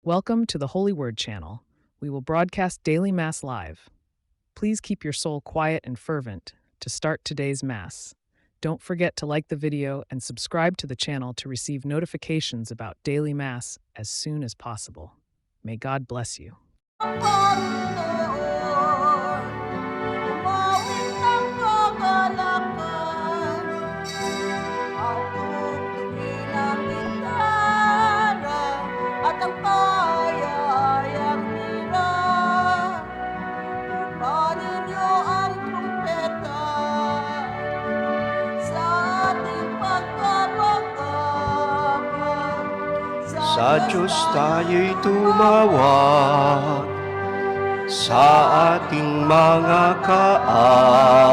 Welcome to the Holy Word channel. We will broadcast daily Mass live. Please keep your soul quiet and fervent to start today's Mass. Don't forget to like the video and subscribe to the channel to receive notifications about daily Mass as soon as possible. May God bless you. Sa Diyos tayo'y tumawag, sa ating mga kaaway.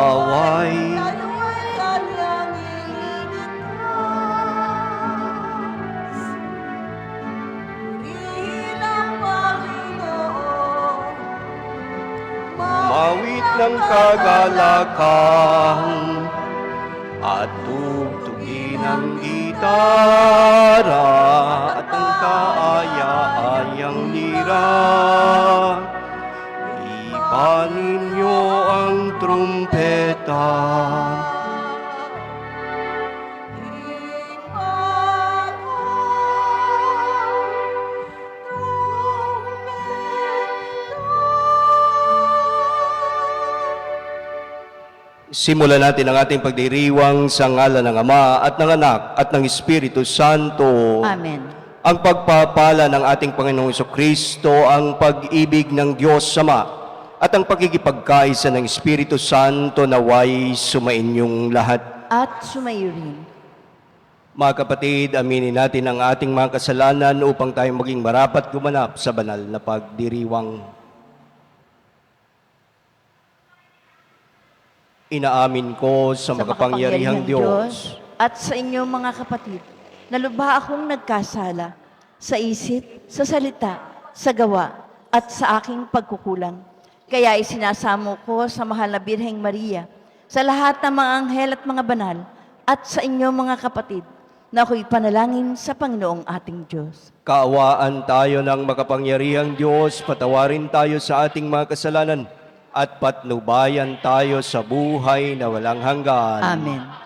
Mawit ng kagalakan at tugtugin ng gitara at ang kaaya-ayang lira. Ipanin niyo ang trumpeta. Simulan natin ang ating pagdiriwang sa ngalan ng Ama at ng Anak at ng Espiritu Santo. Amen. Ang pagpapala ng ating Panginoong Jesucristo, ang pag-ibig ng Diyos Ama at ang pagkikipagkaisa ng Espiritu Santo naway sumainyong lahat. At sumayo rin. Mga kapatid, aminin natin ang ating mga kasalanan upang tayo maging marapat gumanap sa banal na pagdiriwang. Inaamin ko sa makapangyarihang Diyos at sa inyong mga kapatid, na lubha akong nagkasala sa isip, sa salita, sa gawa, at sa aking pagkukulang. Kaya isinasamo ko sa mahal na Birheng Maria, sa lahat ng mga anghel at mga banal, at sa inyong mga kapatid, na ako'y panalangin sa Panginoong ating Diyos. Kaawaan tayo ng makapangyarihang Diyos, patawarin tayo sa ating mga kasalanan, at patnubayan tayo sa buhay na walang hanggan. Amen.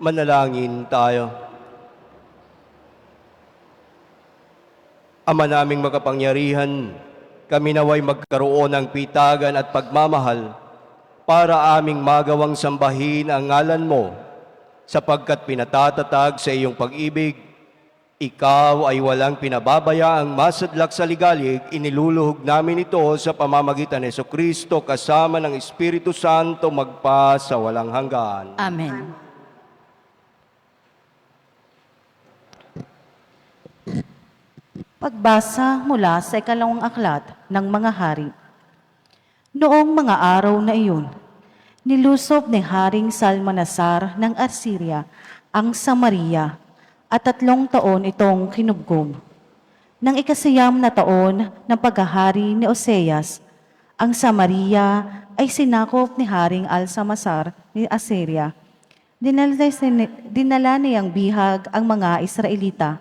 Manalangin tayo. Ama naming makapangyarihan, kami naway magkaroon ng pitagan at pagmamahal para aming magawang sambahin ang ngalan mo, sapagkat pinatatatag sa iyong pag-ibig, ikaw ay walang pinababayaang masadlak sa ligalig, iniluluhog namin ito sa pamamagitan ni Jesucristo kasama ng Espiritu Santo magpa sa walang hanggan. Amen. Pagbasa mula sa ikalawang aklat ng mga hari. Noong mga araw na iyon, nilusob ni Haring Salmanasar ng Assyria ang Samaria at 3 taon itong kinubkob. Nang ikasiyam na taon ng paghahari ni Oseas, ang Samaria ay sinakop ni Haring Alsamasar ni Assyria. Dinala niyang bihag ang mga Israelita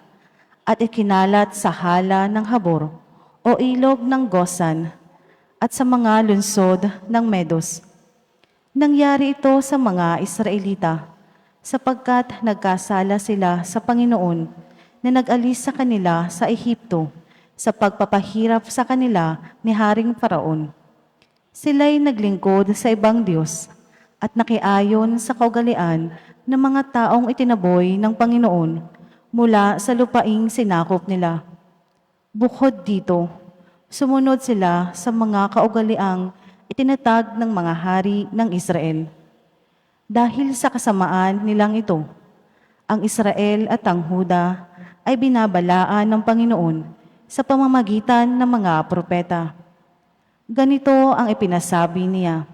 at ikinalat sa hala ng Habor o ilog ng Gosan at sa mga lunsod ng Medos. Nangyari ito sa mga Israelita sapagkat nagkasala sila sa Panginoon na nag-alis sa kanila sa Ehipto sa pagpapahirap sa kanila ni Haring Faraon. Sila'y naglingkod sa ibang Diyos at nakiayon sa kaugalian ng mga taong itinaboy ng Panginoon mula sa lupaing sinakop nila. Bukod dito, sumunod sila sa mga kaugaliang itinatag ng mga hari ng Israel. Dahil sa kasamaan nilang ito, ang Israel at ang Huda ay binabalaan ng Panginoon sa pamamagitan ng mga propeta. Ganito ang ipinasabi niya: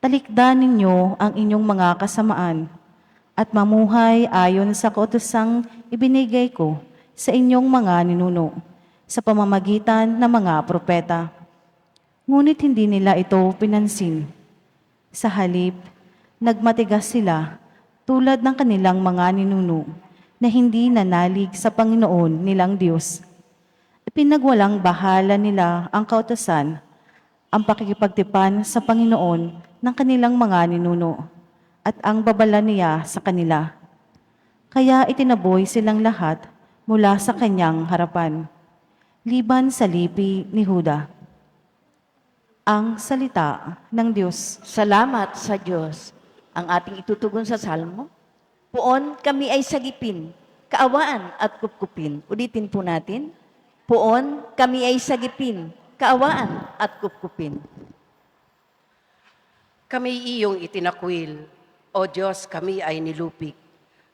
"Talikdan ninyo ang inyong mga kasamaan at mamuhay ayon sa kautosang ibinigay ko sa inyong mga ninuno sa pamamagitan ng mga propeta." Ngunit hindi nila ito pinansin. Sa halip, nagmatigas sila tulad ng kanilang mga ninuno na hindi nanalig sa Panginoon nilang Diyos. Ipinagwalang bahala nila ang kautusan, ang pakikipagtipan sa Panginoon ng kanilang mga ninuno, at ang babala niya sa kanila. Kaya itinaboy silang lahat mula sa kanyang harapan, liban sa lipi ni Huda. Ang salita ng Diyos. Salamat sa Diyos. Ang ating itutugon sa salmo, "Poon kami ay sagipin, kaawaan at kupkupin." Ulitin po natin. Poon kami ay sagipin, kaawaan at kupkupin. Kami iyong itinakwil, O Diyos, kami ay nilupik.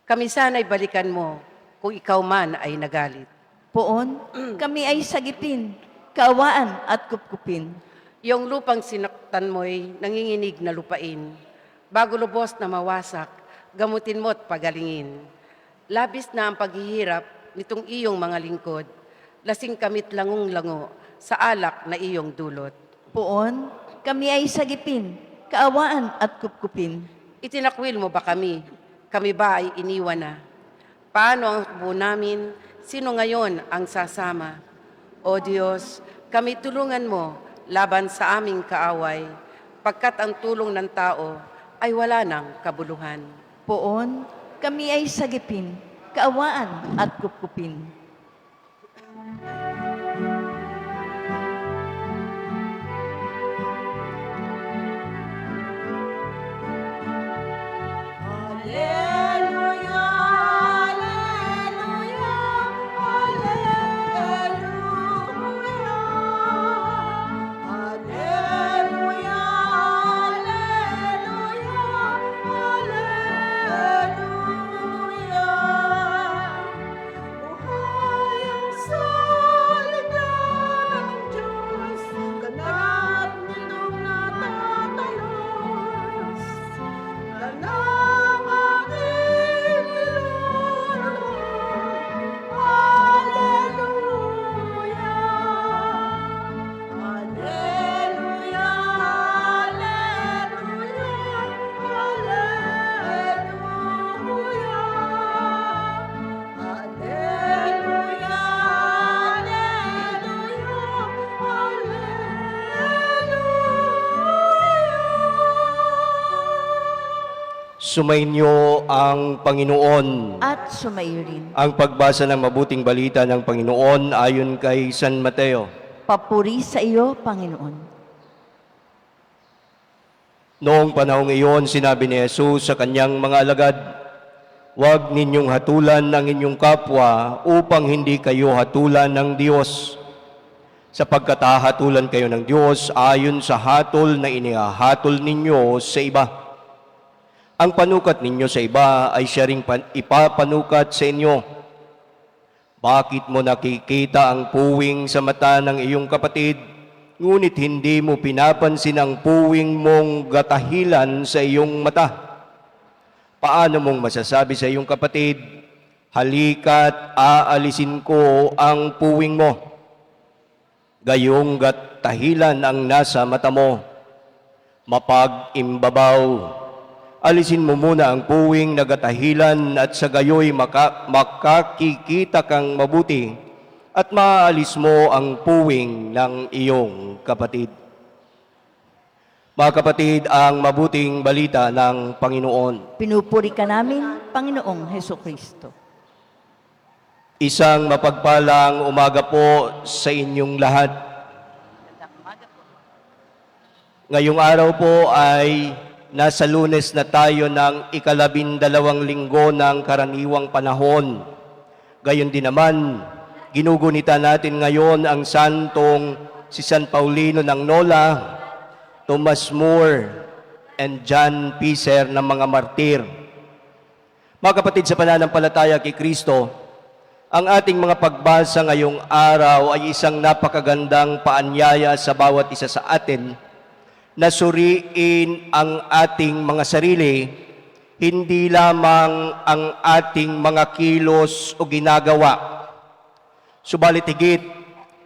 Kami sana'y balikan mo kung ikaw man ay nagalit. Poon kami ay sagipin, kaawaan at kupkupin. Yung lupang sinaktan mo'y nanginginig na lupain. Bago lubos na mawasak, gamutin mo't pagalingin. Labis na ang paghihirap nitong iyong mga lingkod. Lasing kamit langong-lango sa alak na iyong dulot. Poon kami ay sagipin, kaawaan at kupkupin. Itinakwil mo ba kami? Kami ba ay iniwan na? Paano ang buo namin? Sino ngayon ang sasama? O Diyos, kami tulungan mo laban sa aming kaaway, pagkat ang tulong ng tao ay wala ng kabuluhan. Poon kami ay sagipin, kaawaan at kupkupin. Sumainyo ang Panginoon. At sumayo rin. Ang pagbasa ng mabuting balita ng Panginoon ayon kay San Mateo. Papuri sa iyo, Panginoon. Noong panahong iyon, sinabi ni Jesus sa kanyang mga alagad, "Huwag ninyong hatulan ang inyong kapwa upang hindi kayo hatulan ng Diyos. Sapagkat hahatulan kayo ng Diyos ayon sa hatol na inihahatol ninyo sa iba. Ang panukat ninyo sa iba ay siya ring ipapanukat sa inyo. Bakit mo nakikita ang puwing sa mata ng iyong kapatid, ngunit hindi mo pinapansin ang puwing mong gatahilan sa iyong mata? Paano mong masasabi sa iyong kapatid, halika't aalisin ko ang puwing mo? Gayong gatahilan ang nasa mata mo. Mapag-imbabaw. Alisin mo muna ang puwing na gatahilan at sa gayoy makakikita kang mabuti at maaalis mo ang puwing ng iyong kapatid. Mga kapatid, ang mabuting balita ng Panginoon. Pinupuri ka namin, Panginoong Heso Kristo. Isang mapagpalang umaga po sa inyong lahat. Ngayong araw po ay nasa Lunes na tayo ng 12 linggo ng karaniwang panahon. Gayon din naman, ginugunita natin ngayon ang santong si San Paulino ng Nola, Thomas More, and John Piser ng mga martir. Mga kapatid sa pananampalataya kay Kristo, ang ating mga pagbasa ngayong araw ay isang napakagandang paanyaya sa bawat isa sa atin na suriin ang ating mga sarili, hindi lamang ang ating mga kilos o ginagawa. Subalit higit,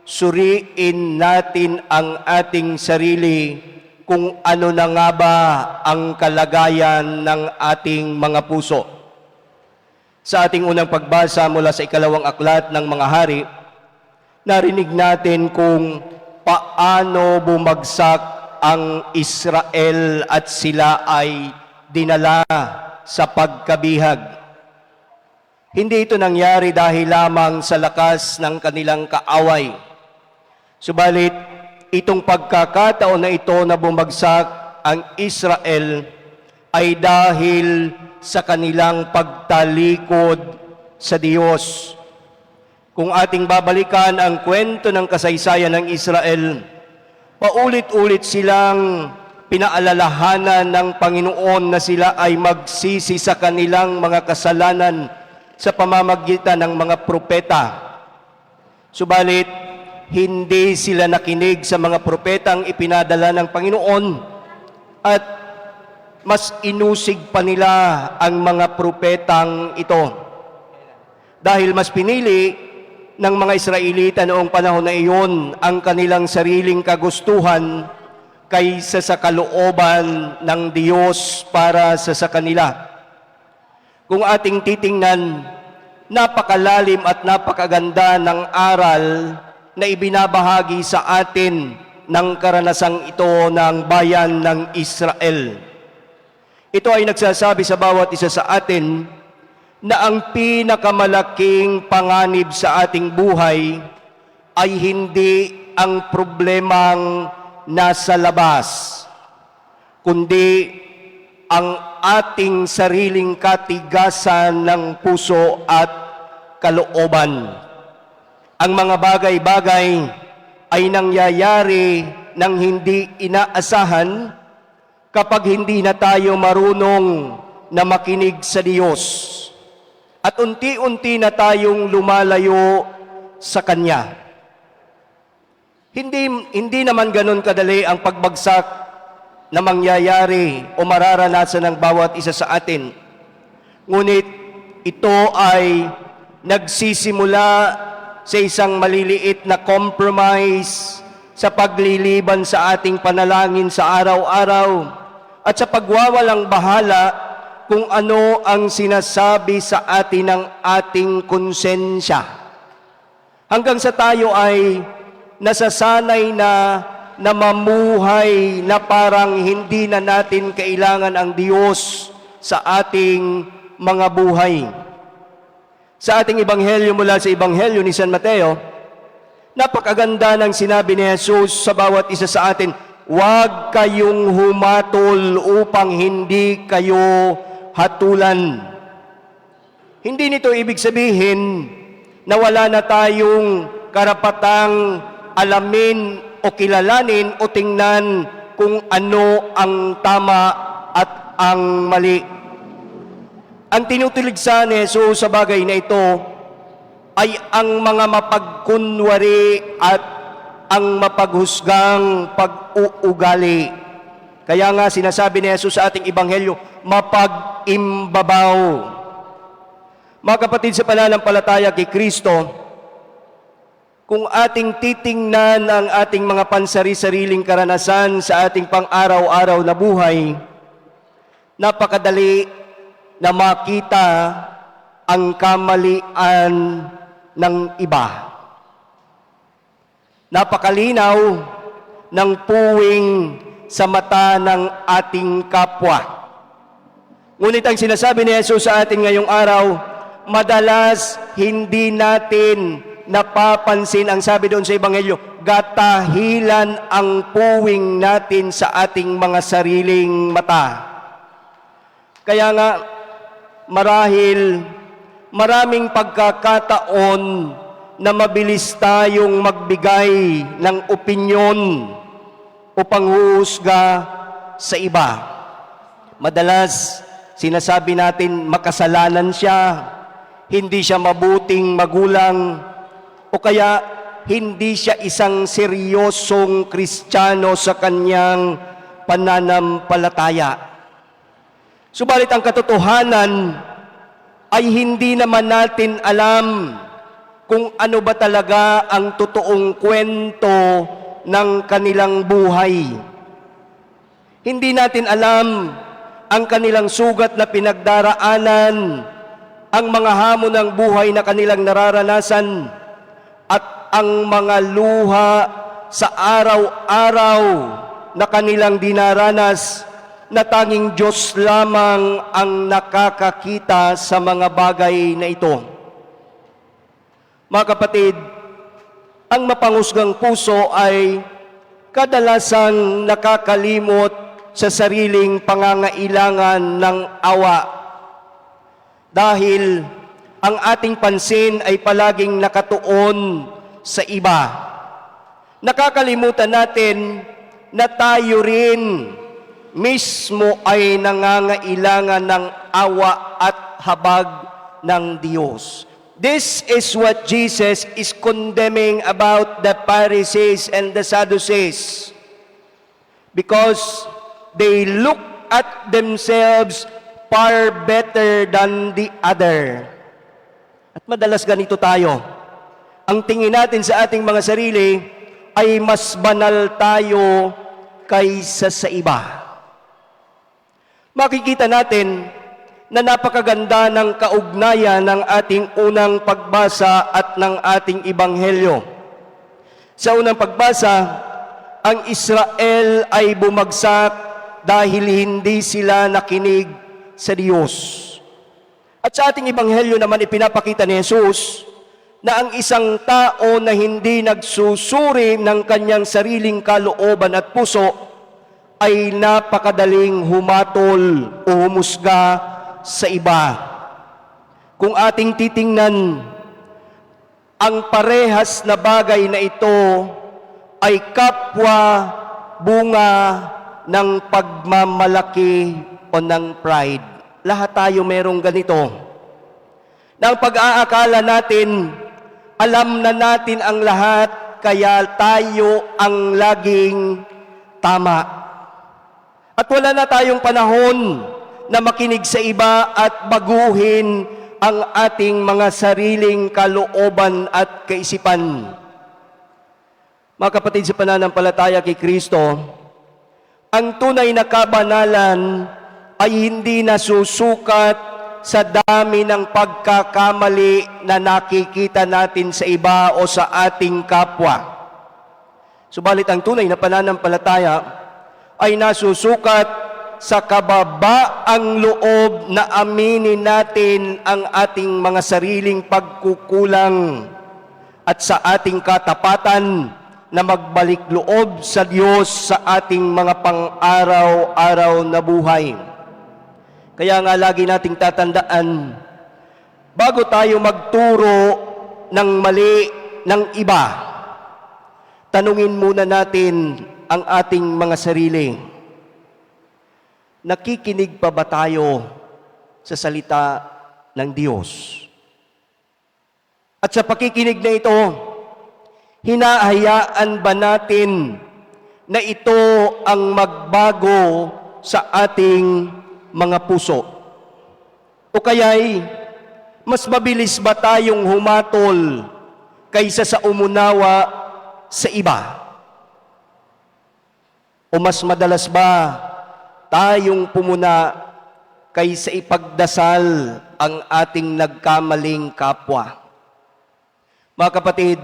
suriin natin ang ating sarili kung ano na nga ba ang kalagayan ng ating mga puso. Sa ating unang pagbasa mula sa 2 aklat ng mga hari, narinig natin kung paano bumagsak ang Israel at sila ay dinala sa pagkabihag. Hindi ito nangyari dahil lamang sa lakas ng kanilang kaaway. Subalit, itong pagkakataon na ito na bumagsak ang Israel ay dahil sa kanilang pagtalikod sa Diyos. Kung ating babalikan ang kwento ng kasaysayan ng Israel, paulit-ulit silang pinaalalahanan ng Panginoon na sila ay magsisi sa kanilang mga kasalanan sa pamamagitan ng mga propeta. Subalit, hindi sila nakinig sa mga propetang ipinadala ng Panginoon at mas inusig pa nila ang mga propetang ito. Dahil mas pinili ng mga Israelita noong panahon na iyon ang kanilang sariling kagustuhan kaysa sa kalooban ng Diyos para sa kanila. Kung ating titingnan, napakalalim at napakaganda ng aral na ibinabahagi sa atin ng karanasang ito ng bayan ng Israel. Ito ay nagsasabi sa bawat isa sa atin na ang pinakamalaking panganib sa ating buhay ay hindi ang problemang nasa labas, kundi ang ating sariling katigasan ng puso at kalooban. Ang mga bagay-bagay ay nangyayari ng hindi inaasahan kapag hindi na tayo marunong na makinig sa Diyos. At unti-unti na tayong lumalayo sa Kanya. Hindi naman ganun kadali ang pagbagsak na mangyayari o mararanasan ng bawat isa sa atin. Ngunit ito ay nagsisimula sa isang maliliit na compromise sa pagliliban sa ating panalangin sa araw-araw at sa pagwawalang bahala kung ano ang sinasabi sa atin ng ating konsensya. Hanggang sa tayo ay nasasanay na mamuhay na parang hindi na natin kailangan ang Diyos sa ating mga buhay. Sa ating ebanghelyo mula sa ebanghelyo ni San Mateo, napakaganda ng sinabi ni Jesus sa bawat isa sa atin, huwag kayong humatol upang hindi kayo hatulan. Hindi nito ibig sabihin na wala na tayong karapatang alamin o kilalanin o tingnan kung ano ang tama at ang mali. Ang tinutuligsa ni Jesus sa bagay na ito ay ang mga mapagkunwari at ang mapaghusgang pag-uugali. Kaya nga sinasabi ni Jesus sa ating ebanghelyo, mapag-imbabaw. Mga kapatid sa pananampalataya kay Kristo, kung ating titingnan ang ating mga pansari-sariling karanasan sa ating pang-araw-araw na buhay, napakadali na makita ang kamalian ng iba. Napakalinaw ng puwing sa mata ng ating kapwa. Ngunit ang sinasabi ni Jesus sa atin ngayong araw, madalas hindi natin napapansin ang sabi doon sa Ebanghelyo, gatahilan ang puwing natin sa ating mga sariling mata. Kaya nga, marahil maraming pagkakataon na mabilis tayong magbigay ng opinyon o panghuhusga sa iba. Madalas, sinasabi natin makasalanan siya, hindi siya mabuting magulang, o kaya hindi siya isang seryosong Kristiyano sa kanyang pananampalataya. Subalit ang katotohanan ay hindi naman natin alam kung ano ba talaga ang totoong kwento ng kanilang buhay. Hindi natin alam ang kanilang sugat na pinagdaraanan, ang mga hamon ng buhay na kanilang nararanasan, at ang mga luha sa araw-araw na kanilang dinaranas, na tanging Diyos lamang ang nakakakita sa mga bagay na ito. Mga kapatid, ang mapanghusgang puso ay kadalasang nakakalimot sa sariling pangangailangan ng awa. Dahil ang ating pansin ay palaging nakatuon sa iba. Nakakalimutan natin na tayo rin mismo ay nangangailangan ng awa at habag ng Diyos. This is what Jesus is condemning about the Pharisees and the Sadducees, because they look at themselves far better than the other. At madalas ganito tayo. Ang tingin natin sa ating mga sarili ay mas banal tayo kaysa sa iba. Makikita natin na napakaganda ng kaugnayan ng ating unang pagbasa at ng ating Ebanghelyo. Sa unang pagbasa, ang Israel ay bumagsak dahil hindi sila nakinig sa Diyos. At sa ating Ebanghelyo naman ipinapakita ni Jesus na ang isang tao na hindi nagsusuri ng kanyang sariling kalooban at puso ay napakadaling humatol o humusga sa iba. Kung ating titingnan, ang parehas na bagay na ito ay kapwa bunga ng pagmamalaki o ng pride. Lahat tayo merong ganito. Nang pag-aakala natin, alam na natin ang lahat, kaya tayo ang laging tama. At wala na tayong panahon na makinig sa iba at baguhin ang ating mga sariling kalooban at kaisipan. Mga kapatid sa pananampalataya kay Kristo, ang tunay na kabanalan ay hindi nasusukat sa dami ng pagkakamali na nakikita natin sa iba o sa ating kapwa. Subalit ang tunay na pananampalataya ay nasusukat sa kababaang loob na aminin natin ang ating mga sariling pagkukulang at sa ating katapatan na magbalik loob sa Diyos sa ating mga pang-araw-araw na buhay. Kaya nga lagi nating tatandaan, bago tayo magturo ng mali ng iba, tanungin muna natin ang ating mga sarili. Nakikinig pa ba tayo sa salita ng Diyos? At sa pakikinig na ito, hinahayaan ba natin na ito ang magbago sa ating mga puso? O kaya'y mas mabilis ba tayong humatol kaysa sa umunawa sa iba? O mas madalas ba tayong pumuna kaysa ipagdasal ang ating nagkamaling kapwa? Mga kapatid,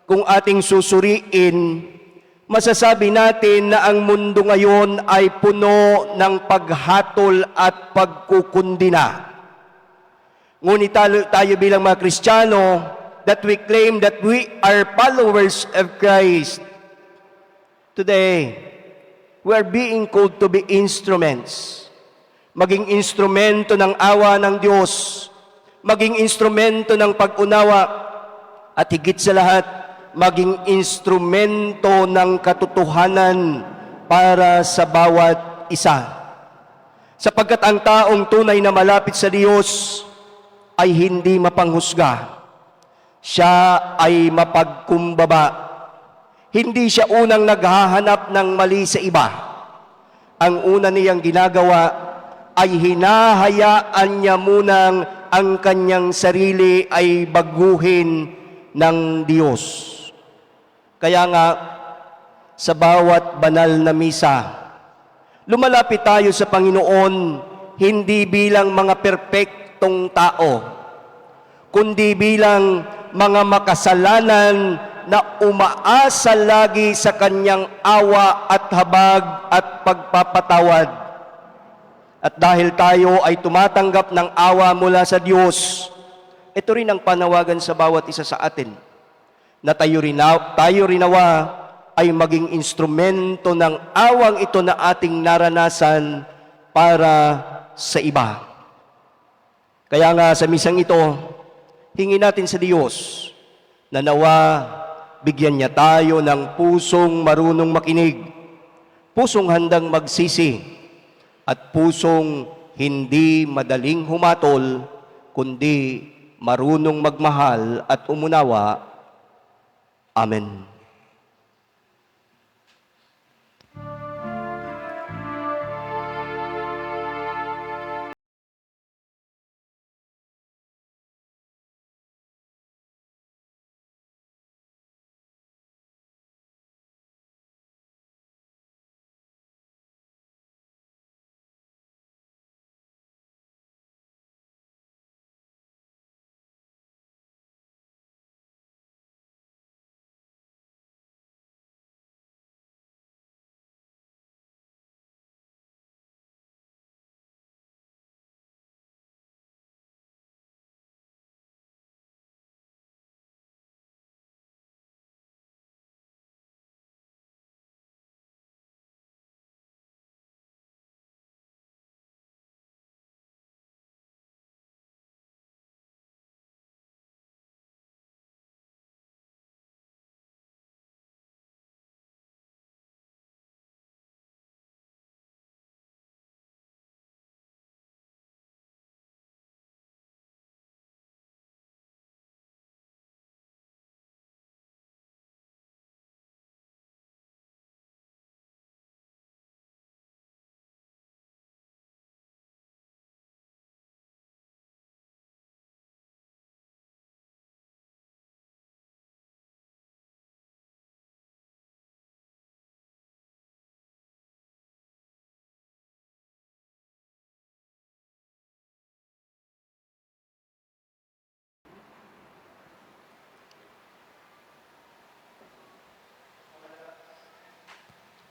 kung ating susuriin masasabi natin na ang mundo ngayon ay puno ng paghatol at pagkukundina. Ngunit tayo bilang mga Kristiyano, that we claim that we are followers of Christ, today, we are being called to be instruments. Maging instrumento ng awa ng Diyos, maging instrumento ng pag-unawa, at higit sa lahat, maging instrumento ng katotohanan para sa bawat isa. Sapagkat ang taong tunay na malapit sa Diyos ay hindi mapanghusga. Siya ay mapagkumbaba. Hindi siya unang naghahanap ng mali sa iba. Ang una niyang ginagawa ay hinahayaan niya munang ang kanyang sarili ay baguhin ng Diyos. Kaya nga, sa bawat banal na misa, lumalapit tayo sa Panginoon hindi bilang mga perpektong tao, kundi bilang mga makasalanan na umaasa lagi sa kanyang awa at habag at pagpapatawad. At dahil tayo ay tumatanggap ng awa mula sa Diyos, ito rin ang panawagan sa bawat isa sa atin, na tayo rinawa ay maging instrumento ng awang ito na ating naranasan para sa iba. Kaya nga sa misang ito, hingin natin sa Diyos na nawa bigyan niya tayo ng pusong marunong makinig, pusong handang magsisi, at pusong hindi madaling humatol, kundi marunong magmahal at umunawa. Amen.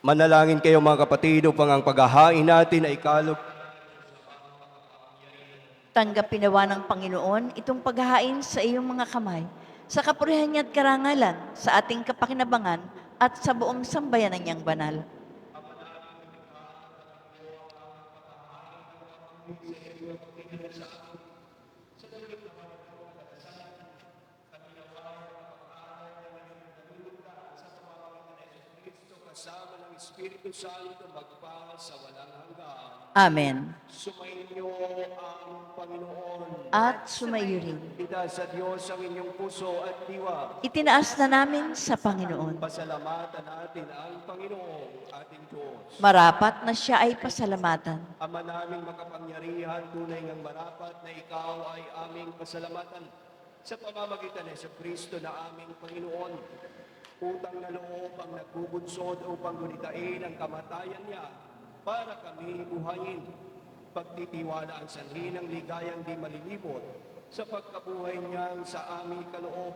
Manalangin kayo mga kapatid upang ang paghahain natin ay kalog. Tanggapin nawa ng Panginoon itong paghahain sa iyong mga kamay, sa kapurihan niya at karangalan, sa ating kapakinabangan at sa buong sambayanan niyang banal. Kasama ng Espiritu Santo magpa sa walang hanggan. Amen. Sumainyo ang Panginoon. At sumayo rin. Itaas sa Diyos ang inyong puso at diwa. Itinaas na namin sa Panginoon. Pasalamatan natin ang Panginoon, ating Diyos. Marapat na siya ay pasalamatan. Ama naming makapangyarihan, tunay ngang marapat na ikaw ay aming pasalamatan sa pamamagitan ni Kristo na aming Panginoon. Utang na loob ang nagbubunsod upang gunitain ang kamatayan niya para kami buhayin. Pagtitiwala ang sanhi ng ligayang di malilibot sa pagkabuhay niyang sa aming kaloob.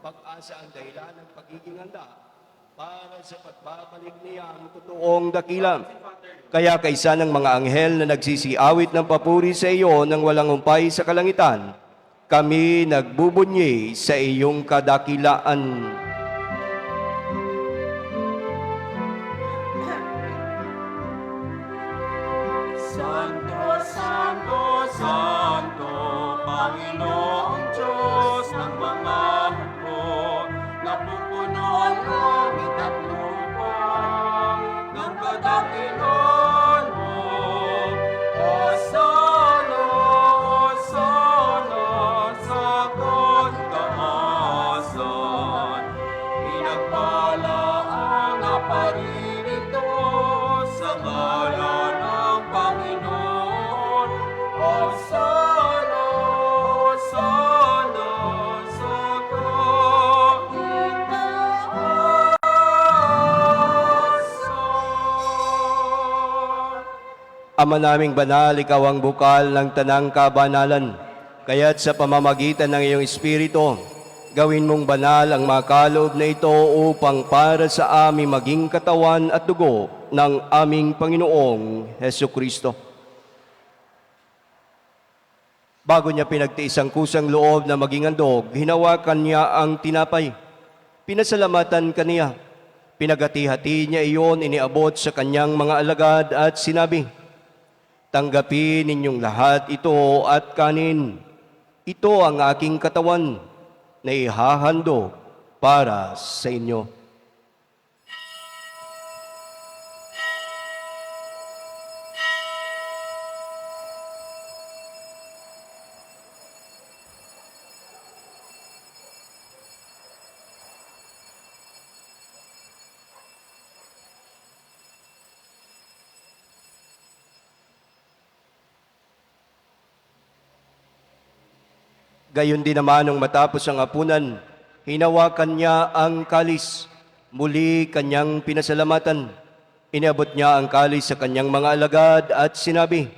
Pag-asa ang dahilan ng pagiging handa para sa pagbabalik niya ang totoong dakila. Kaya kaisa ng mga anghel na nagsisiawit ng papuri sa iyo nang walang humpay sa kalangitan, kami nagbubunyi sa iyong kadakilaan. Santo, Santo, Santo, Panginoong Diyos ng mga hukbo, napupuno ang langit at lupa ng kadakilaan mo. Hosana, Hosana, sa kantaasan, pinagpala ang naparirito sa ngalan ng Panginoon. Hosana, Hosana, sa kaitaasan. Ama naming banal, ikaw ang bukal ng tanang kabanalan. Kaya't sa pamamagitan ng iyong Espiritu, gawin mong banal ang makaloob na ito upang para sa aming maging katawan at dugo ng aming Panginoong Hesus Kristo. Bago niya pinagtiis ang kusang loob na maging handog, hinawakan niya ang tinapay. Pinasalamatan kaniya. Pinagati-hati niya iyon, iniabot sa kanyang mga alagad at sinabi, "Tanggapin ninyong lahat ito at kanin. Ito ang aking katawan na ihahandog para sa inyo." Gayon din naman nung matapos ang hapunan, hinawakan niya ang kalis. Muli kanyang pinasalamatan. Inabot niya ang kalis sa kanyang mga alagad at sinabi,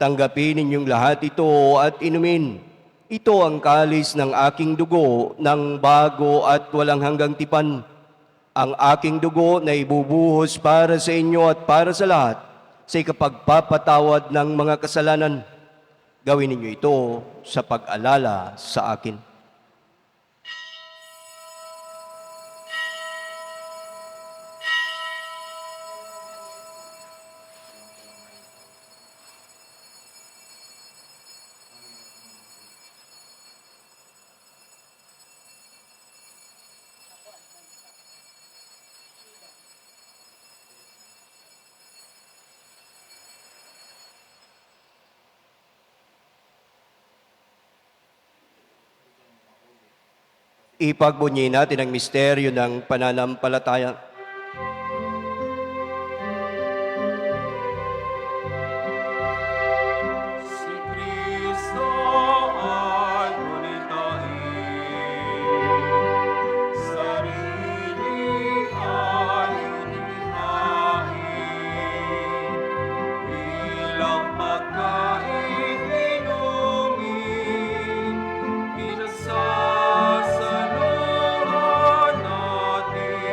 "Tanggapin ninyong lahat ito at inumin. Ito ang kalis ng aking dugo ng bago at walang hanggang tipan. Ang aking dugo na ibubuhos para sa inyo at para sa lahat sa ikapagpapatawad ng mga kasalanan. Gawin ninyo ito sa pag-alala sa akin." Ipagbunyi natin ang misteryo ng pananampalataya. Si Kristo ay gunitain, sarili ay inihinain, bilang pagkain inumin, pinasasaluhan natin,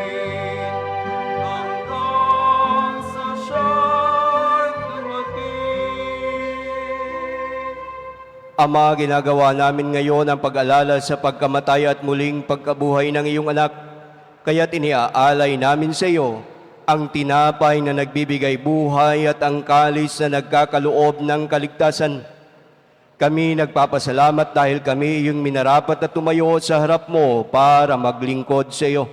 hanggang sa siya'y dumating. Ama, ginagawa namin ngayon ang pag-alala sa pagkamatay at muling pagkabuhay ng iyong anak. Kaya't iniaalay namin sa iyo ang tinapay na nagbibigay buhay at ang kalis na nagkakaloob ng kaligtasan. Kami nagpapasalamat dahil kami iyong minarapat na tumayo sa harap mo para maglingkod sa iyo.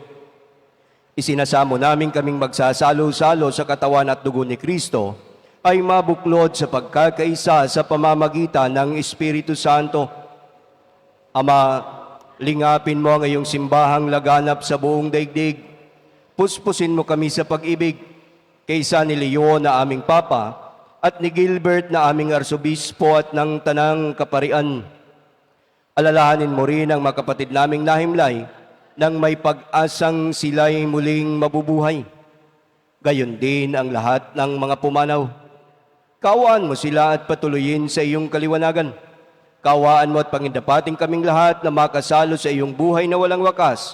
Isinasamo namin kaming magsasalo-salo sa katawan at dugo ni Kristo ay mabuklod sa pagkakaisa sa pamamagitan ng Espiritu Santo. Ama, lingapin mo ang iyong simbahang laganap sa buong daigdig. Puspusin mo kami sa pag-ibig, kaysa ni Leon na aming Papa at ni Gilbert na aming Arsobispo at ng Tanang Kaparian. Alalahanin mo rin ang mga kapatid naming nahimlay nang may pag-asang sila'y muling mabubuhay. Gayon din ang lahat ng mga pumanaw. Kaawaan mo sila at patuloyin sa iyong kaliwanagan. Kaawaan mo at pangindapating kaming lahat na makasalo sa iyong buhay na walang wakas.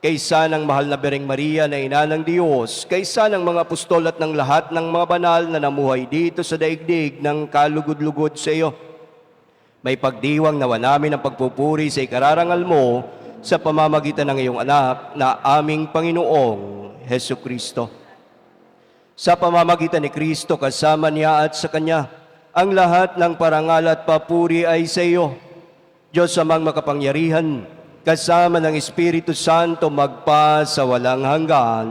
kaysa ng mahal na Bereng Maria na ina ng Diyos, kaysa ng mga apostol at ng lahat ng mga banal na namuhay dito sa daigdig ng kalugod-lugod sa iyo. May pagdiwang nawa namin ang pagpupuri sa ikararangal mo sa pamamagitan ng iyong anak na aming Panginoong Hesu Kristo. Sa pamamagitan ni Kristo, kasama niya at sa Kanya, ang lahat ng parangal at papuri ay sa iyo, Diyos amang makapangyarihan, kasama ng Espiritu Santo magpa sa walang hanggan.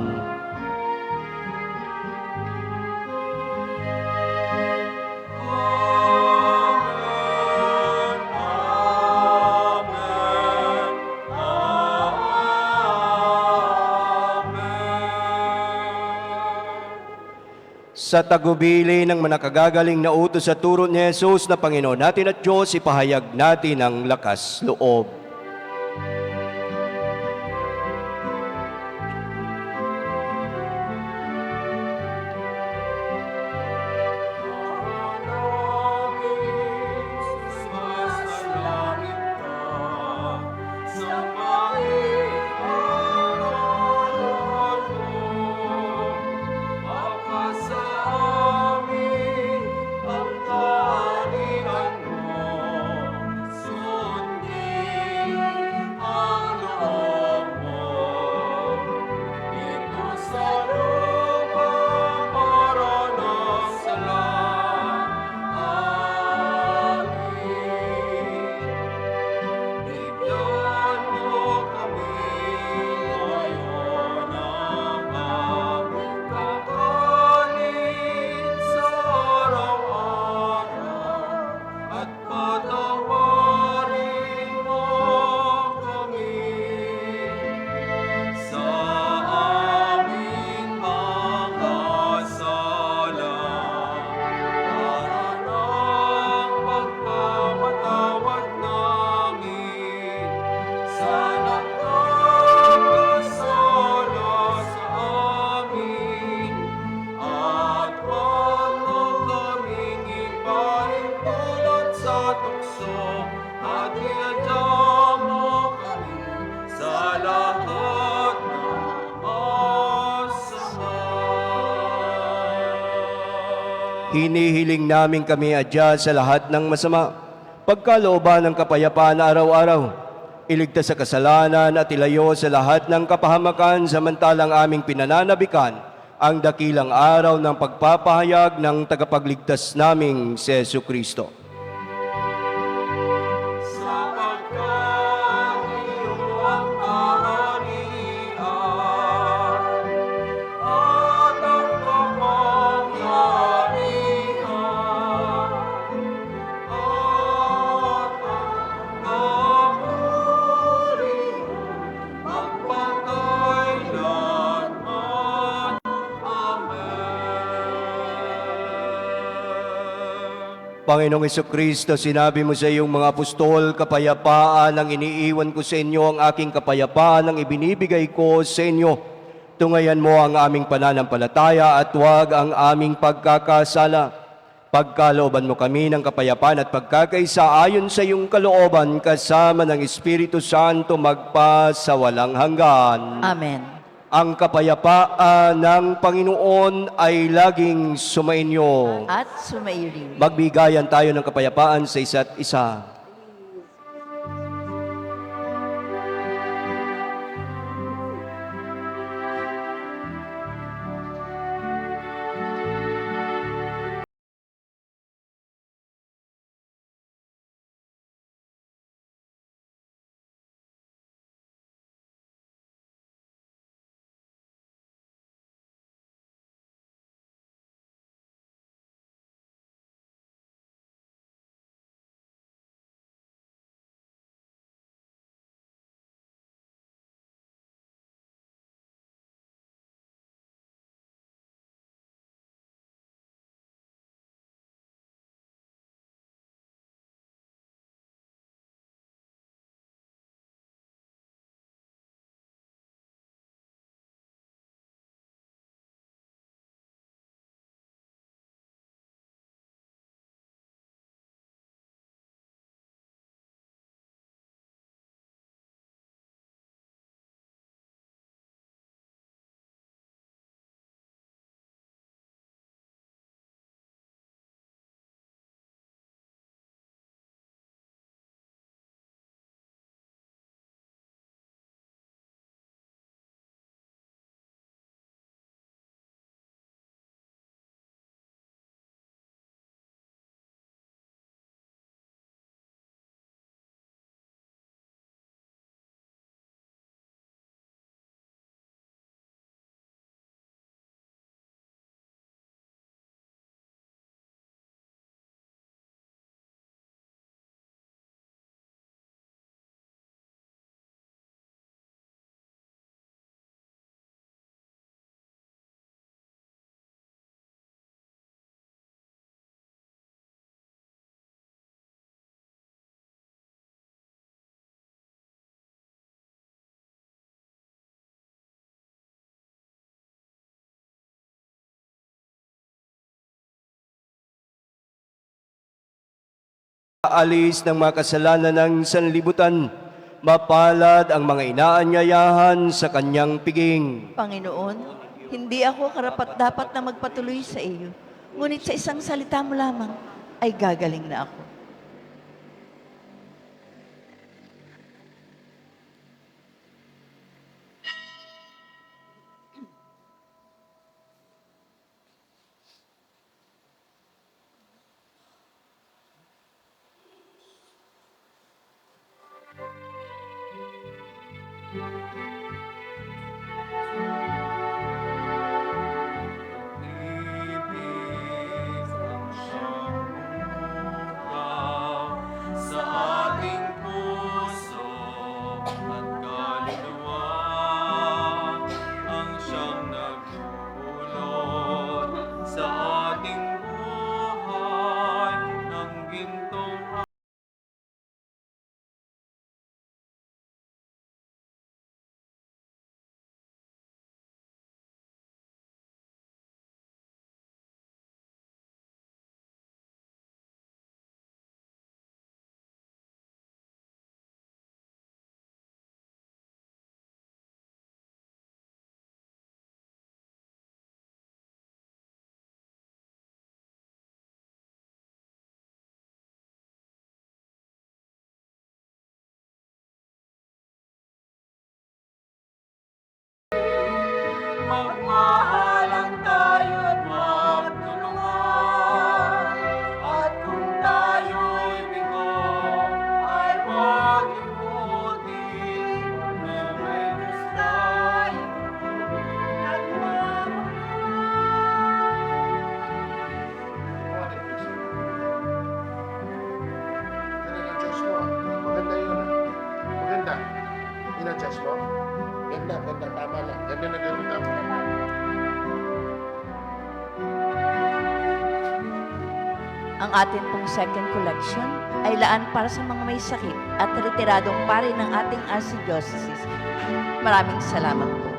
Sa tagubili ng manakagagaling na utos sa turo ni Jesus na Panginoon natin at Diyos, ipahayag natin ang lakas loob. Hinihiling namin kami adya sa lahat ng masama, pagkalooban ng kapayapaan na araw-araw, iligtas sa kasalanan at ilayo sa lahat ng kapahamakan samantalang aming pinananabikan ang dakilang araw ng pagpapahayag ng tagapagligtas naming si Jesu Kristo. Panginoong Jesucristo, sinabi mo sa iyong mga apostol, kapayapaan ang iniiwan ko sa inyo, ang aking kapayapaan ang ibinibigay ko sa inyo. Tungayan mo ang aming pananampalataya at huwag ang aming pagkakasala. Pagkalooban mo kami ng kapayapaan at pagkakaisa ayon sa iyong kalooban kasama ng Espiritu Santo magpa sa walang hanggan. Amen. Ang kapayapaan ng Panginoon ay laging sumainyo. At sumairin. Magbigayan tayo ng kapayapaan sa isa't isa. mag-aalis ng mga kasalanan ng sanlibutan. Mapalad ang mga inaanyayahan sa kanyang piging. Panginoon, hindi ako karapat-dapat na magpatuloy sa iyo. Ngunit sa isang salita mo lamang ay gagaling na ako. Ibig ang siyang bukaw sa ating puso at kaluluwa, ang siyang nagdulot sa ating buhay ng gintong magmahalan tayo't magtulungan. At kung tayo'y bigo, ay huwag limutin na may Diyos tayong Ganda ng Diyos mo. Maganda yun. Maganda. Yun ang Diyos mo. Ganda, ganda. Tama lang. Ganda na ganda. Tama lang. Ang atin pong second collection ay laan para sa mga may sakit at retiradong pari ng ating archdiocese. Maraming salamat po.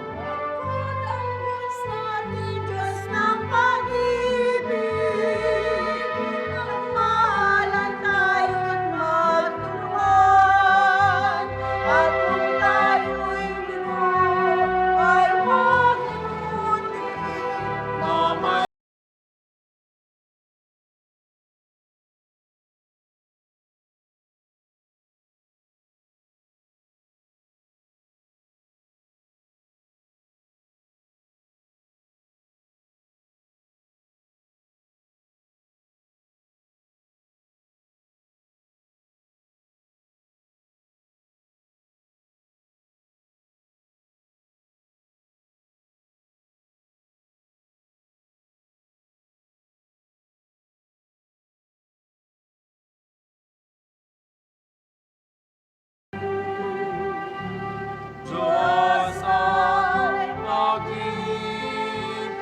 Diyos ay pag-ibig.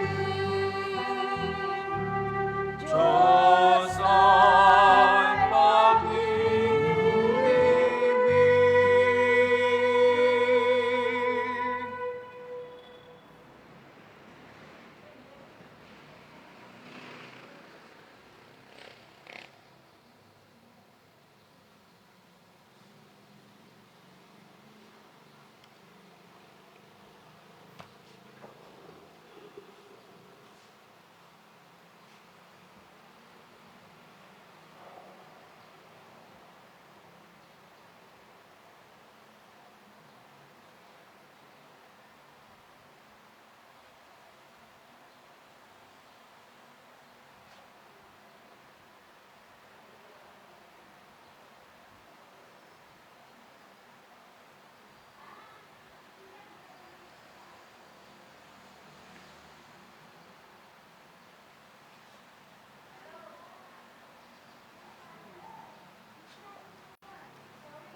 Diyos ay pag-ibig.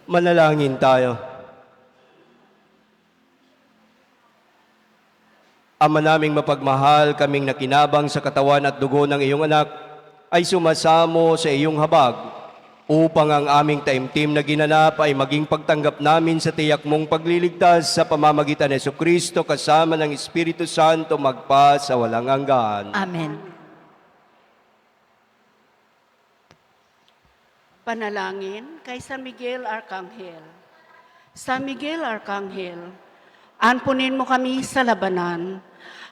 Manalangin tayo. Ama naming mapagmahal, kaming nakinabang sa katawan at dugo ng iyong anak, ay sumasamo sa iyong habag, upang ang aming taimtim na ginanap ay maging pagtanggap namin sa tiyak mong pagliligtas sa pamamagitan ni Jesucristo kasama ng Espiritu Santo magpa sa walang hanggan. Amen. Panalangin kay San Miguel Arcangel. San Miguel Arcangel, anpunin mo kami sa labanan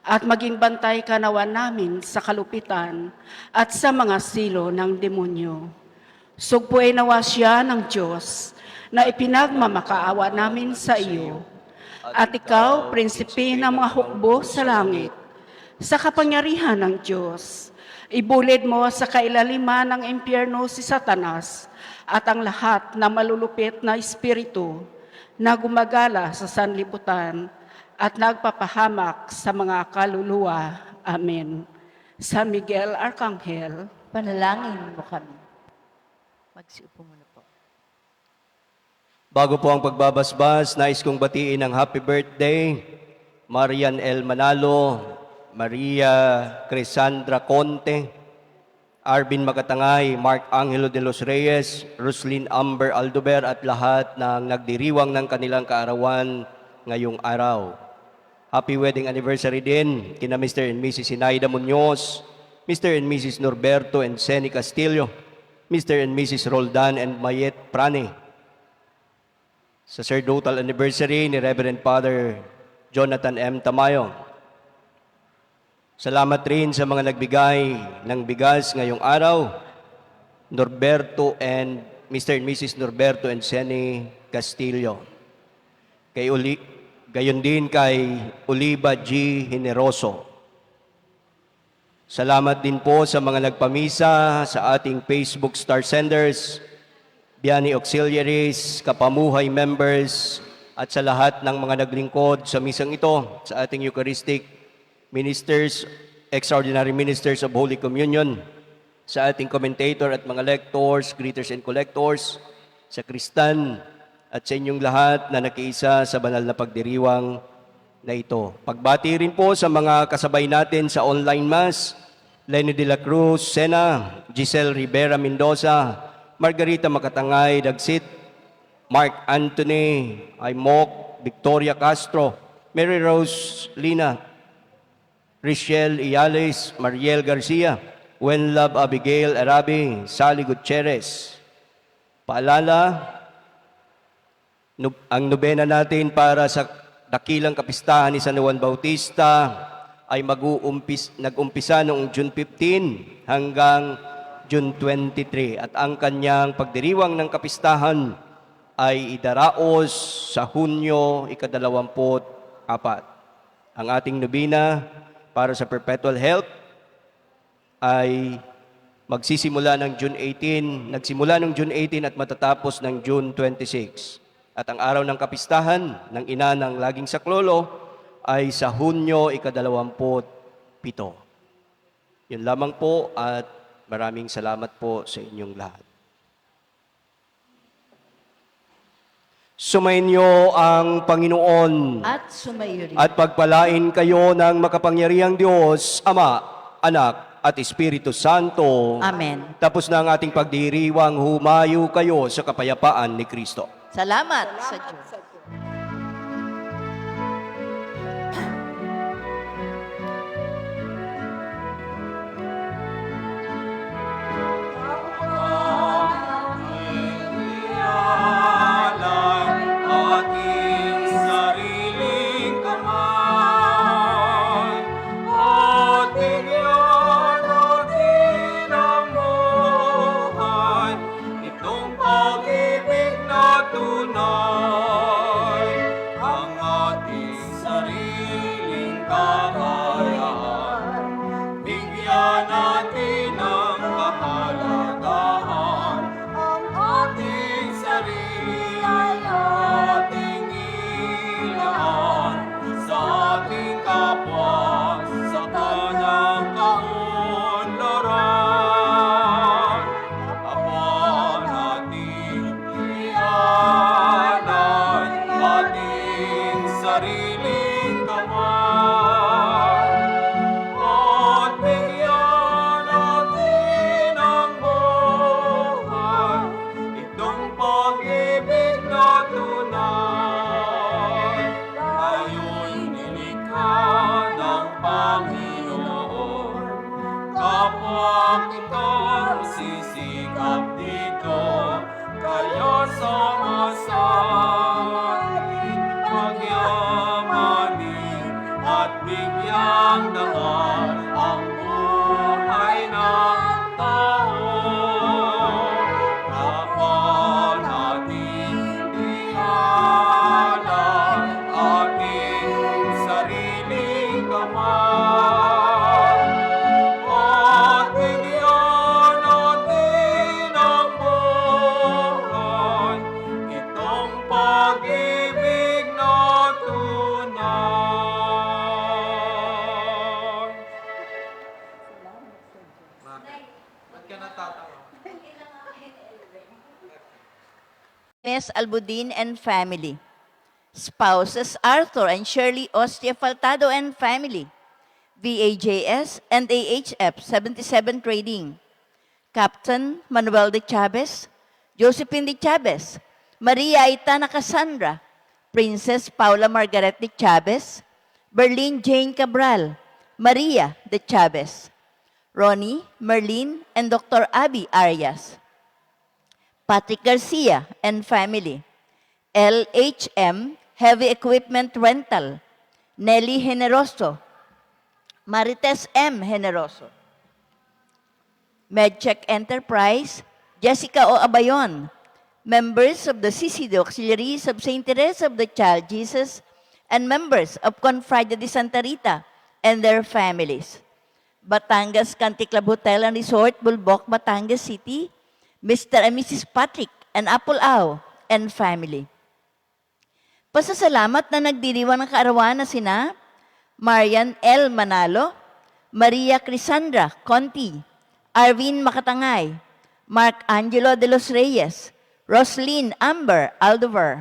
at maging bantay kanawan namin sa kalupitan at sa mga silo ng demonyo. Sugpuin nawa siya ng Diyos na ipinagmamakaawa namin sa iyo. At ikaw, prinsipe ng mga hukbo sa langit, sa kapangyarihan ng Diyos, ibulid mo sa kailaliman ng impyerno si Satanas at ang lahat na malulupit na espiritu na gumagala sa sanlibutan at nagpapahamak sa mga kaluluwa. Amen. San Miguel Arcangel, Panalangin mo kami. Magsiupo muna po. Bago po ang pagbabasbas, nais kong batiin ang happy birthday, Marian L. Manalo, Maria Crisandra Conte, Arvin Makatangay, Mark Angelo de los Reyes, Roslyn Amber Aldober at lahat ng nagdiriwang ng kanilang kaarawan ngayong araw. Happy wedding anniversary din kina Mr. and Mrs. Sinaida Muñoz, Mr. and Mrs. Norberto and Seni Castillo, Mr. and Mrs. Roldan and Mayet Prane. Sacerdotal anniversary ni Reverend Father Jonathan M. Tamayo. Salamat rin sa mga nagbigay ng bigas ngayong araw, Norberto and Mr. and Mrs. Norberto and Seni Castillo. Gayon din kay Oliva G. Generoso. Salamat din po sa mga nagpamisa sa ating Facebook Star Senders, Biani Auxiliaries, Kapamuhay members, at sa lahat ng mga naglingkod sa misang ito, sa ating Eucharistic Ministers, Extraordinary Ministers of Holy Communion, sa ating commentator at mga lectors, greeters and collectors, sa Kristan, at sa inyong lahat na nakiisa sa banal na pagdiriwang na ito. Pagbati rin po sa mga kasabay natin sa online mass, Lenny de la Cruz, Sena, Giselle Rivera Mendoza, Margarita Makatangay, Dagsit, Mark Anthony, Aimok, Victoria Castro, Mary Rose Lina, Richelle Iales, Mariel Garcia, Wenlove Abigail Arabi, Sally Gutierrez. Paalala, ang nobena natin para sa dakilang kapistahan ni San Juan Bautista ay nag-umpisa noong June 15 hanggang June 23 at ang kanyang pagdiriwang ng kapistahan ay idaraos sa Hunyo 24. Ang ating nobena para sa perpetual health ay magsisimula ng June 18, nagsimula ng June 18 at matatapos ng June 26. At ang araw ng kapistahan ng ina ng laging saklolo ay sa Hunyo 27. Yun lamang po at maraming salamat po sa inyong lahat. Sumainyo ang Panginoon At sumayo rin. at pagpalain kayo ng makapangyarihang Diyos, Ama, Anak, at Espiritu Santo. Amen. Tapos na ang ating pagdiriwang, humayo kayo sa kapayapaan ni Kristo. Salamat sa Diyos. Ating sariling kamay at bigyan natin ang buhay, itong pag-ibig na tunay, ang ating sariling kakayahan, bigyan natin ang kahalagahan, ang ating sarili ay ating ilaan sa ating kapwa, sa kanyang kaunlaran. Apa natin ialay ating sariling kamay. bigyang dangal ang buhay ng tao. Dapat natin ihalang ating sariling kamay at bigyan natin ng buhay itong pag-ibig na tunay. Ba't ka natatawa? Ms. Albudin and family. Spouses Arthur and Shirley Ostia Faltado and family. VAJS and AHF 77 Trading. Captain Manuel de Chavez, Josephine de Chavez, Maria Aitana Cassandra, Princess Paula Margaret de Chavez, Berlin Jane Cabral, Maria de Chavez, Ronnie, Merlin, and Dr. Abby Arias. Patrick Garcia and family. LHM Heavy Equipment Rental. Nelly Generoso. Marites M. Generoso. MedCheck Enterprise. Jessica O. Abayon. Members of the CCD Auxiliaries of St. Teresa of the Child Jesus and members of Confrade de Santa Rita and their families. Batangas Country Club Hotel and Resort, Bulbok, Batangas City. Mr. and Mrs. Patrick and Apple Au and family. Pasasalamat na nagdiriwang ng kaarawan na sina Marian L. Manalo, Maria Crisandra Conti, Arvin Makatangay, Mark Angelo de los Reyes, Roslyn Amber Aldover.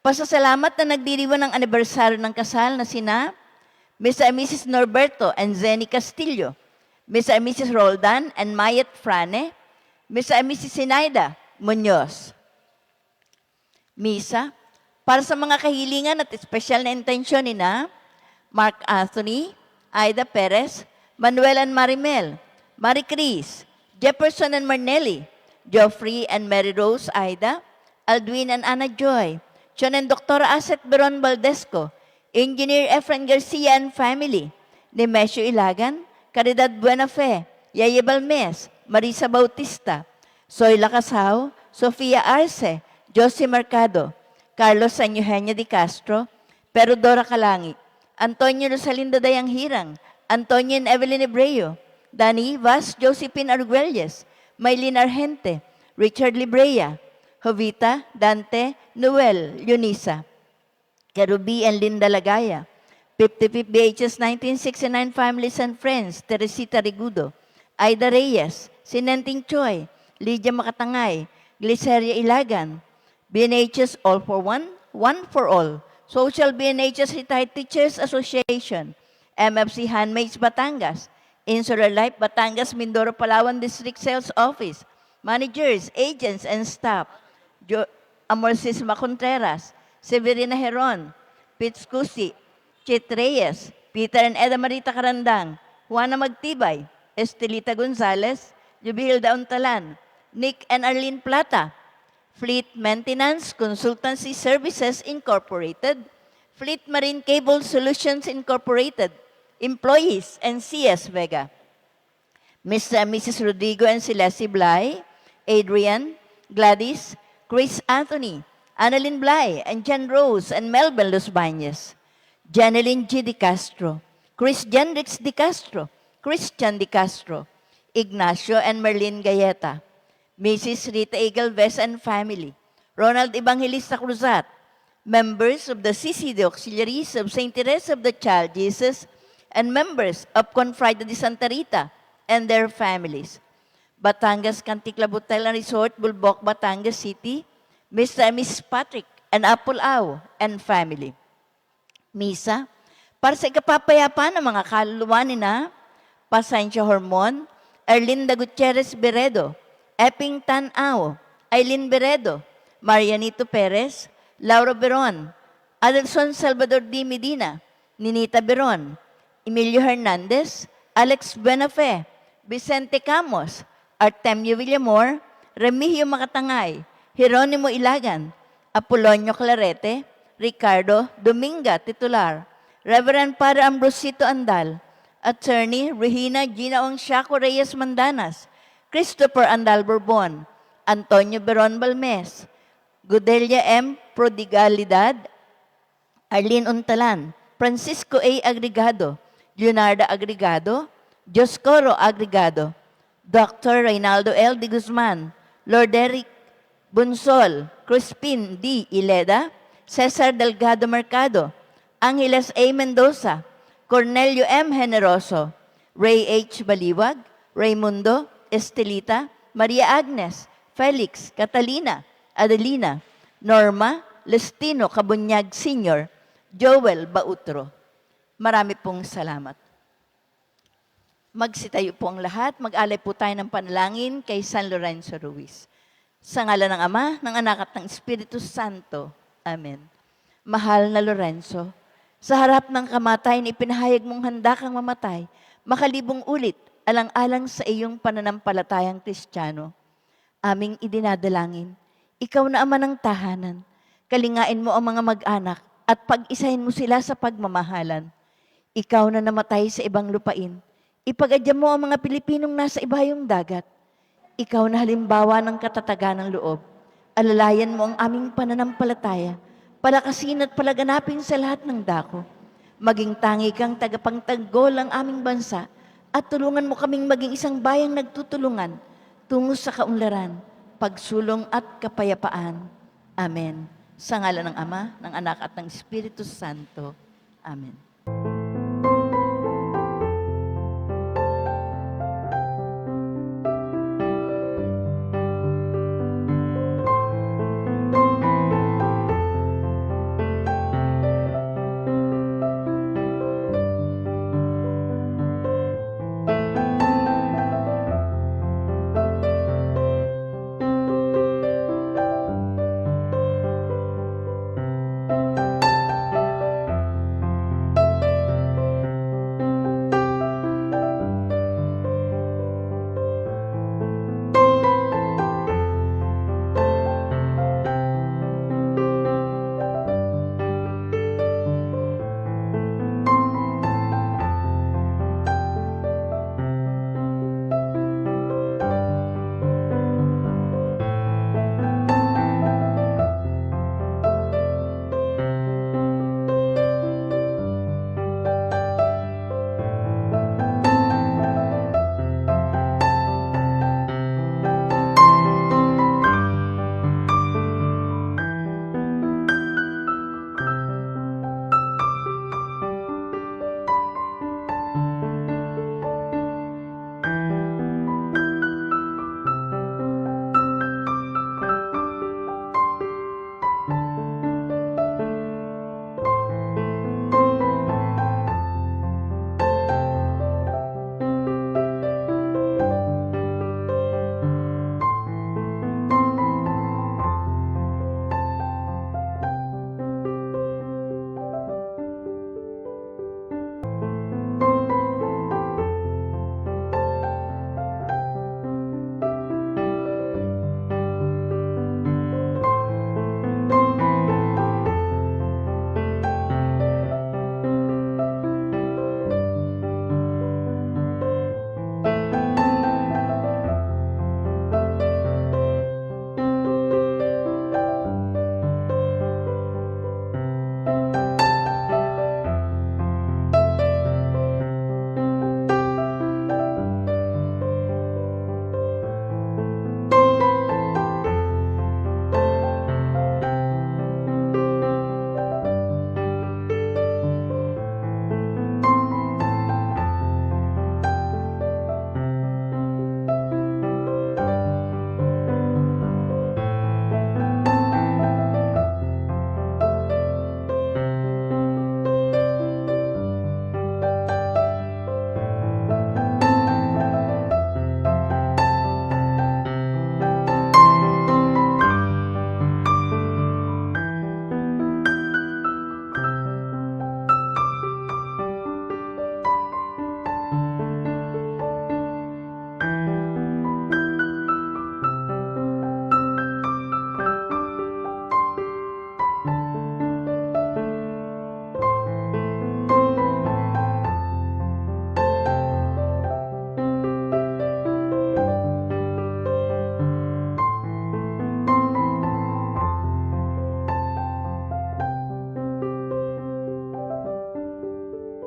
Pasasalamat na nagdiriwang ng anibersaryo ng kasal na sina Mr. and Mrs. Norberto and Zenny Castillo, Mr. and Mrs. Roldan and Mayet Frane, Mr. and Mrs. Sinaida Muñoz. Misa, para sa mga kahilingan at espesyal na intensyon ni na Mark Anthony, Aida Perez, Manuel and Marimel, Marie Cris, Jefferson and Marnelli, Geoffrey and Mary Rose Aida, Aldwin and Anna Joy, John and Dr. Aset Beron Valdesco, Engineer Efren Garcia and family, Nemesio Ilagan, Caridad Buenafe, Yaya Balmes, Marisa Bautista, Zoila Casao, Sofia Arce, Josie Mercado, Carlos San Eugenio de Castro, Perodora Kalangi, Antonio Rosalinda Dayang Hirang, Antonio and Evelyn Ebreo, Dani Vaz, Josephine Arguelles, Maylin Argente, Richard Librea, Jovita, Dante, Noel, Yunisa, Kerubi and Linda Lagaya, 55 BHS 1969 Families and Friends, Teresita Rigudo, Aida Reyes, Sinenting Choi, Lydia Makatangay, Gliceria Ilagan, BNHS All for One, One for All, Social BNHS Retired Teachers Association, MFC Handmaids Batangas, Insular Life Batangas Mindoro Palawan District Sales Office, managers, agents, and staff, Amorcisma Contreras, Severina Heron, Pitz Cusi, Chit Reyes, Peter and Eda Marita Karandang, Juana Magtibay, Estelita Gonzalez, Jubilda Untalan, Nick and Arlene Plata, Fleet Maintenance Consultancy Services Incorporated, Fleet Marine Cable Solutions Incorporated, employees, and CS Vega. Mr. and Mrs. Rodrigo and Celeste Blay, Adrian, Gladys, Chris Anthony, Annalyn Blay, and Jen Rose and Melvin Los Bañez, Janeline G. De Castro, Chris Jendrix De Castro, Christian De Castro, Ignacio and Merlin Gayeta, Mrs. Rita Egalvez and family, Ronald Evangelista Cruzat, members of the CCD Auxiliaries of St. Teresa of the Child Jesus, and members of Confrade de Santa Rita and their families. Batangas Country Club Hotel and Resort, Bulbok, Batangas City, Mr. and Mrs. Patrick and Apple Au and family. Misa, para sa ikapapayapa ng mga kaluluwa ni na Pasensya Hormon, Erlinda Gutierrez Beredo, Epping Tan-Ao, Aileen Beredo, Marianito Perez, Laura Beron, Adelson Salvador D. Medina, Ninita Beron, Emilio Hernandez, Alex Benafe, Vicente Camos, Artemio Villamor, Remigio Makatangay, Jeronimo Ilagan, Apolonio Clarete, Ricardo Dominga Titular, Reverend Father Ambrosito Andal, Attorney Regina Gina Ongsiaco Reyes Mandanas, Christopher Andal Bourbon, Antonio Beron Balmes, Gudelia M. Prodigalidad, Arlene Untalan, Francisco A. Agregado, Leonardo Agregado, Dioscoro Agregado, Dr. Reynaldo L. de Guzman, Lord Eric Bunsol, Crispin D. Ileda, Cesar Delgado Mercado, Angeles A. Mendoza, Cornelio M. Generoso, Ray H. Baliwag, Raimundo Estelita, Maria Agnes, Felix, Catalina, Adelina, Norma Lestino Cabunyag Sr., Joel Bautro. Marami pong salamat. Magsitayo po ang lahat. Mag-alay po tayo ng panalangin kay San Lorenzo Ruiz. Sa ngalan ng Ama, ng Anak at ng Espiritu Santo. Amen. Mahal na Lorenzo, sa harap ng kamatayan, ipinahayag mong handa kang mamatay, makalibong ulit, alang-alang sa iyong pananampalatayang Kristiyano. Aming idinadalangin, ikaw na Ama ng tahanan, kalingain mo ang mga mag-anak at pag-isahin mo sila sa pagmamahalan. Ikaw na namatay sa ibang lupain, ipag-adya mo ang mga Pilipinong nasa ibayong dagat. Ikaw na halimbawa ng katatagan ng loob. Alalayan mo ang aming pananampalataya, palakasin at palaganapin sa lahat ng dako. Maging tangi kang tagapangtanggol ang aming bansa at tulungan mo kaming maging isang bayang nagtutulungan tungo sa kaunlaran, pagsulong at kapayapaan. Amen. Sa ngalan ng Ama, ng Anak at ng Espiritu Santo. Amen.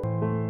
Amen.